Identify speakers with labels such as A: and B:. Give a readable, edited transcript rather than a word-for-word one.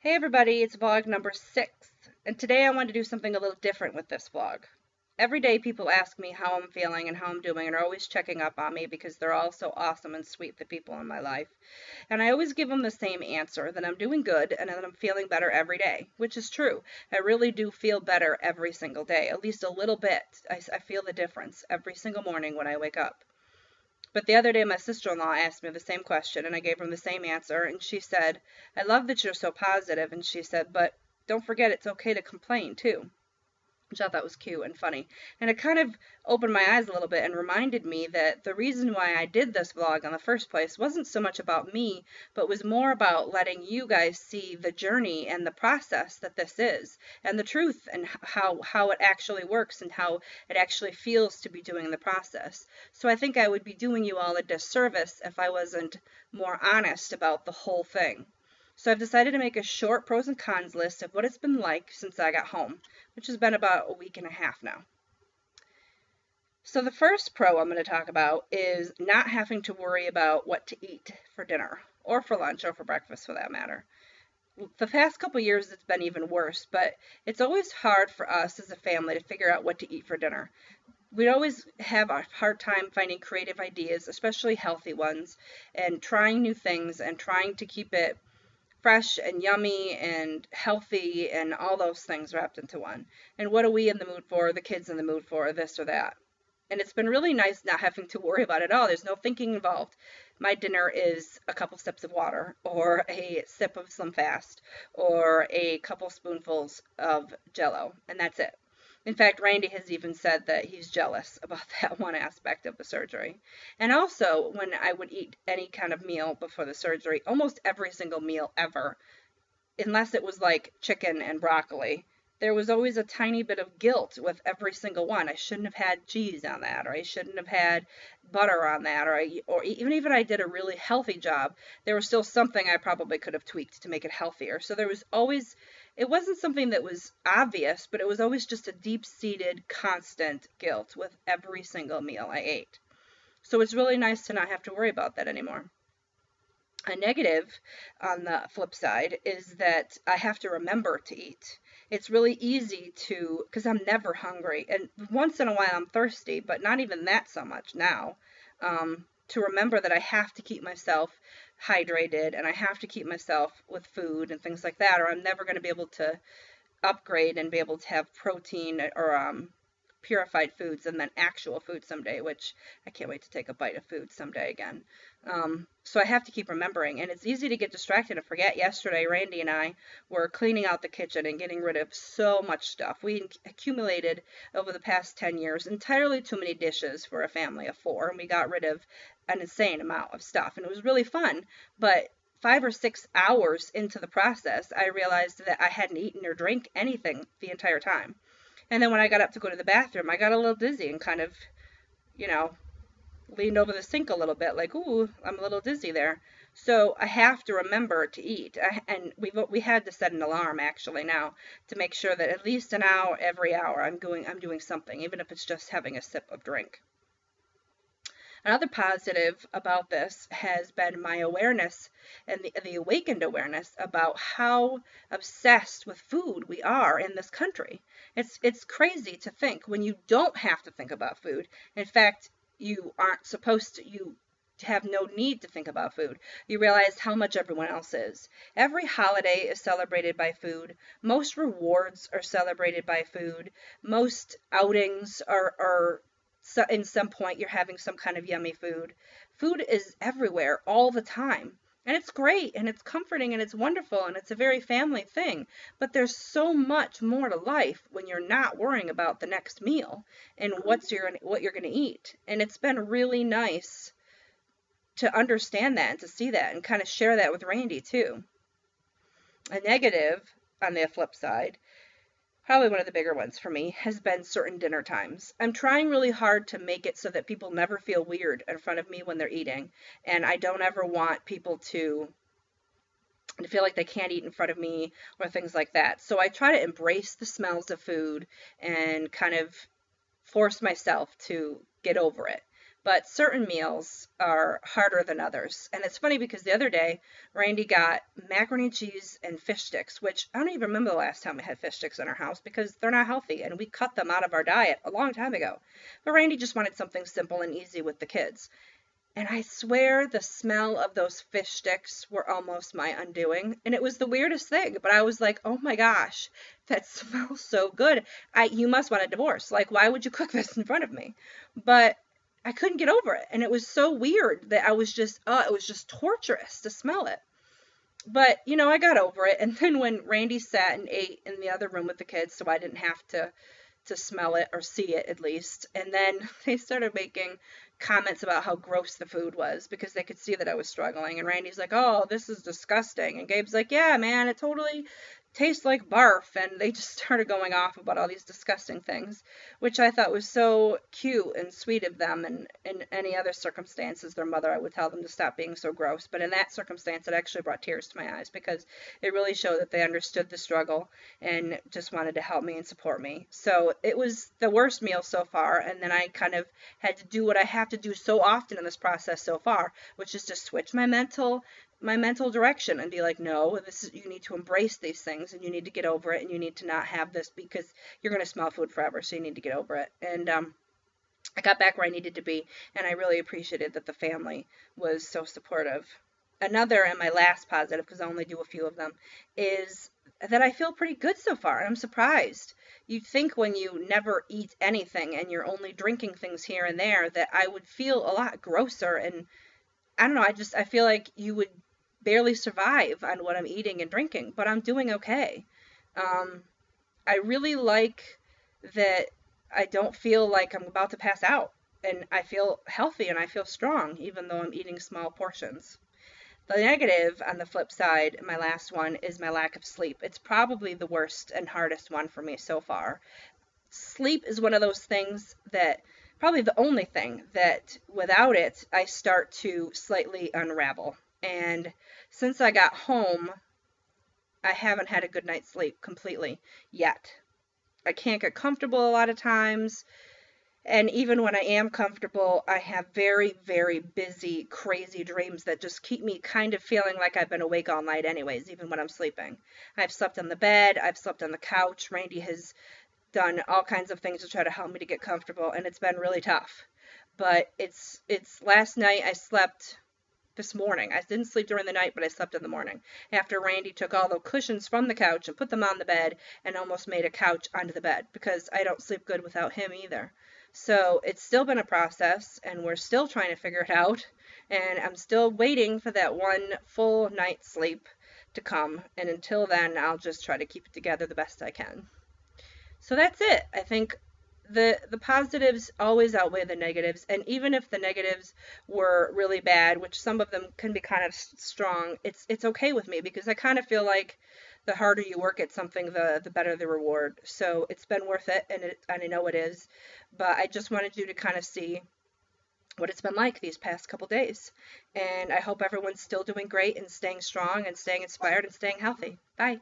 A: Hey everybody, it's vlog number 6, and today I want to do something a little different with this vlog. Every day people ask me how I'm feeling and how I'm doing and are always checking up on me because they're all so awesome and sweet, the people in my life. And I always give them the same answer, that I'm doing good and that I'm feeling better every day, which is true. I really do feel better every single day, at least a little bit. I feel the difference every single morning when I wake up. But the other day, my sister-in-law asked me the same question, and I gave her the same answer, and she said, I love that you're so positive, and she said, but don't forget it's okay to complain, too, which I thought was cute and funny. And it kind of opened my eyes a little bit and reminded me that the reason why I did this vlog in the first place wasn't so much about me, but was more about letting you guys see the journey and the process that this is, and the truth, and how it actually works and how it actually feels to be doing the process. So I think I would be doing you all a disservice if I wasn't more honest about the whole thing. So I've decided to make a short pros and cons list of what it's been like since I got home, which has been about a week and a half now. So the first pro I'm going to talk about is not having to worry about what to eat for dinner, or for lunch, or for breakfast for that matter. The past couple years it's been even worse, but it's always hard for us as a family to figure out what to eat for dinner. We always have a hard time finding creative ideas, especially healthy ones, and trying new things and trying to keep it fresh and yummy and healthy and all those things wrapped into one. And what are we in the mood for? The kids in the mood for this or that. And it's been really nice not having to worry about it at all. There's no thinking involved. My dinner is a couple sips of water, or a sip of Slim Fast, or a couple spoonfuls of Jello, and that's it. In fact, Randy has even said that he's jealous about that one aspect of the surgery. And also, when I would eat any kind of meal before the surgery, almost every single meal ever, unless it was like chicken and broccoli, there was always a tiny bit of guilt with every single one. I shouldn't have had cheese on that, or I shouldn't have had butter on that, or even if I did a really healthy job, there was still something I probably could have tweaked to make it healthier. So there was always, it wasn't something that was obvious, but it was always just a deep-seated, constant guilt with every single meal I ate. So it's really nice to not have to worry about that anymore. A negative on the flip side is that I have to remember to eat. It's really easy to, because I'm never hungry, and once in a while I'm thirsty, but not even that so much now, to remember that I have to keep myself hydrated and I have to keep myself with food and things like that, or I'm never going to be able to upgrade and be able to have protein or purified foods and then actual food someday, which I can't wait to take a bite of food someday again. So I have to keep remembering, and it's easy to get distracted and forget. Yesterday, Randy and I were cleaning out the kitchen and getting rid of so much stuff. We accumulated over the past 10 years entirely too many dishes for a family of 4, and we got rid of an insane amount of stuff, and it was really fun, but 5 or 6 hours into the process, I realized that I hadn't eaten or drank anything the entire time. And then when I got up to go to the bathroom, I got a little dizzy and kind of, you know, leaned over the sink a little bit, like, ooh, I'm a little dizzy there. So I have to remember to eat. And we had to set an alarm actually now to make sure that at least an hour every hour I'm doing something, even if it's just having a sip of drink. Another positive about this has been my awareness and the awakened awareness about how obsessed with food we are in this country. It's crazy to think when you don't have to think about food. In fact, you aren't supposed to, you have no need to think about food. You realize how much everyone else is. Every holiday is celebrated by food. Most rewards are celebrated by food. Most outings are so in some point you're having some kind of yummy food. Food is everywhere all the time. And it's great and it's comforting and it's wonderful and it's a very family thing. But there's so much more to life when you're not worrying about the next meal and what you're going to eat. And it's been really nice to understand that and to see that and kind of share that with Randy too. A negative on the flip side, probably one of the bigger ones for me, has been certain dinner times. I'm trying really hard to make it so that people never feel weird in front of me when they're eating, and I don't ever want people to feel like they can't eat in front of me or things like that. So I try to embrace the smells of food and kind of force myself to get over it. but certain meals are harder than others. And it's funny because the other day, Randy got macaroni and cheese and fish sticks, which I don't even remember the last time we had fish sticks in our house because they're not healthy and we cut them out of our diet a long time ago. But Randy just wanted something simple and easy with the kids. And I swear the smell of those fish sticks were almost my undoing. And it was the weirdest thing, but I was like, oh my gosh, that smells so good. You must want a divorce. Like, why would you cook this in front of me? But I couldn't get over it. And it was so weird that it was just torturous to smell it. But, I got over it. And then when Randy sat and ate in the other room with the kids, so I didn't have to smell it or see it at least. And then they started making comments about how gross the food was because they could see that I was struggling. And Randy's like, "Oh, this is disgusting." And Gabe's like, "Yeah, man, it totally tastes like barf." And they just started going off about all these disgusting things, which I thought was so cute and sweet of them. And in any other circumstances, their mother, I would tell them to stop being so gross. But in that circumstance, it actually brought tears to my eyes because it really showed that they understood the struggle and just wanted to help me and support me. So it was the worst meal so far. And then I kind of had to do what I have to do so often in this process so far, which is to switch my mental direction and be like, no, you need to embrace these things and you need to get over it and you need to not have this because you're going to smell food forever, so you need to get over it. And I got back where I needed to be, and I really appreciated that the family was so supportive. Another, and my last positive, because I only do a few of them, is that I feel pretty good so far. I'm surprised. You'd think when you never eat anything and you're only drinking things here and there that I would feel a lot grosser, and I don't know, I feel like you would barely survive on what I'm eating and drinking, but I'm doing okay. Um, I really like that I don't feel like I'm about to pass out, and I feel healthy and I feel strong, even though I'm eating small portions. The negative, on the flip side, my last one, is my lack of sleep. It's probably the worst and hardest one for me so far. Sleep is one of those things that, probably the only thing that without it, I start to slightly unravel. And since I got home, I haven't had a good night's sleep completely yet. I can't get comfortable a lot of times. And even when I am comfortable, I have very, very busy, crazy dreams that just keep me kind of feeling like I've been awake all night anyways, even when I'm sleeping. I've slept on the bed, I've slept on the couch. Randy has done all kinds of things to try to help me to get comfortable, and it's been really tough. But it's last night I slept this morning. I didn't sleep during the night, but I slept in the morning after Randy took all the cushions from the couch and put them on the bed and almost made a couch onto the bed because I don't sleep good without him either. So it's still been a process and we're still trying to figure it out. And I'm still waiting for that one full night's sleep to come. And until then, I'll just try to keep it together the best I can. So that's it. I think the positives always outweigh the negatives, and even if the negatives were really bad, which some of them can be kind of strong, it's okay with me because I kind of feel like the harder you work at something, the better the reward. So it's been worth it, and I know it is. But I just wanted you to kind of see what it's been like these past couple days. And I hope everyone's still doing great and staying strong and staying inspired and staying healthy. Bye.